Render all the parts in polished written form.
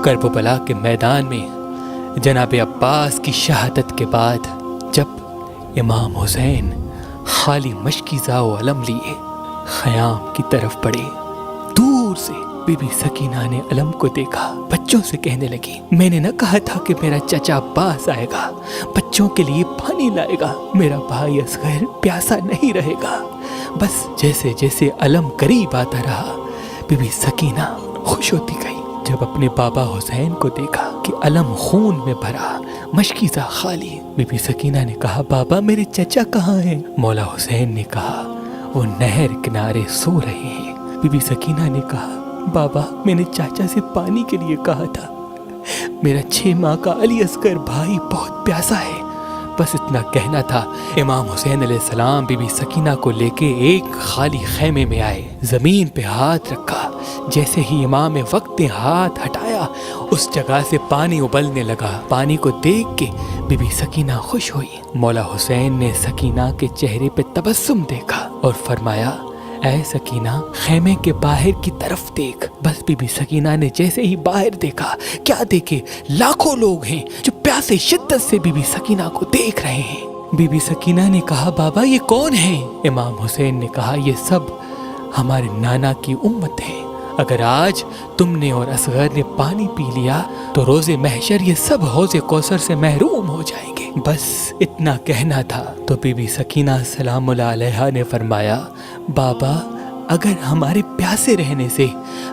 کربلا کے میدان میں جناب عباس کی شہادت کے بعد جب امام حسین خالی مشکیزہ و علم لیے خیام کی طرف بڑھے، دور سے بی بی سکینہ نے علم کو دیکھا، بچوں سے کہنے لگی، میں نے نہ کہا تھا کہ میرا چچا عباس آئے گا، بچوں کے لیے پانی لائے گا، میرا بھائی اصغر پیاسا نہیں رہے گا۔ بس جیسے جیسے علم قریب آتا رہا بی بی سکینہ خوش ہوتی گئی۔ جب اپنے بابا حسین کو دیکھا کہ علم خون میں بھرا، مشکیزہ خالی، بی بی سکینہ نے کہا، بابا میرے چچا کہاں ہیں؟ مولا حسین نے کہا، وہ نہر کنارے سو رہے ہیں۔ بی بی سکینہ نے کہا، بابا میں نے چاچا سے پانی کے لیے کہا تھا، میرا 6 ماہ کا علی اصغر بھائی بہت پیاسا ہے۔ بس اتنا کہنا تھا، امام حسین علیہ السلام بی بی سکینہ کو لے کے ایک خالی خیمے میں آئے، زمین پہ ہاتھ رکھا، جیسے ہی امام وقت نے ہاتھ ہٹایا اس جگہ سے پانی ابلنے لگا۔ پانی کو دیکھ کے بی بی سکینہ خوش ہوئی۔ مولا حسین نے سکینہ کے چہرے پہ تبسم دیکھا اور فرمایا، اے سکینہ خیمے کے باہر کی طرف دیکھ۔ بس بی بی سکینہ نے جیسے ہی باہر دیکھا، کیا دیکھے، لاکھوں لوگ ہیں جو پیاسے شدت سے بی بی سکینہ کو دیکھ رہے ہیں۔ بی بی سکینہ نے کہا، بابا یہ کون ہیں؟ امام حسین نے کہا، یہ سب ہمارے نانا کی امت ہے، اگر آج تم نے اور اصغر نے پانی پی لیا تو روز محشر یہ سب حوض کوثر سے محروم ہو جائیں گے۔ بس اتنا کہنا تھا تو بی بی سکینہ سلام اللہ علیہا نے فرمایا، بابا اگر ہمارے پیاسے رہنے سے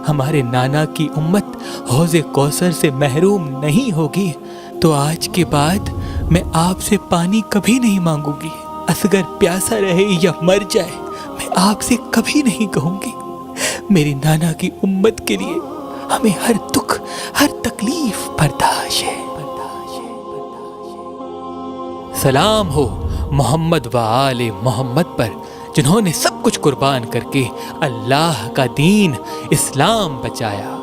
ہمارے نانا کی امت حوض کوثر سے محروم نہیں ہوگی تو آج کے بعد میں آپ سے پانی کبھی نہیں مانگوں گی۔ اصغر پیاسا رہے یا مر جائے میں آپ سے کبھی نہیں کہوں گی۔ میری نانا کی امت کے لیے ہمیں ہر دکھ ہر تکلیف برداشت ہے۔ سلام ہو محمد و آل محمد پر، جنہوں نے سب کچھ قربان کر کے اللہ کا دین اسلام بچایا۔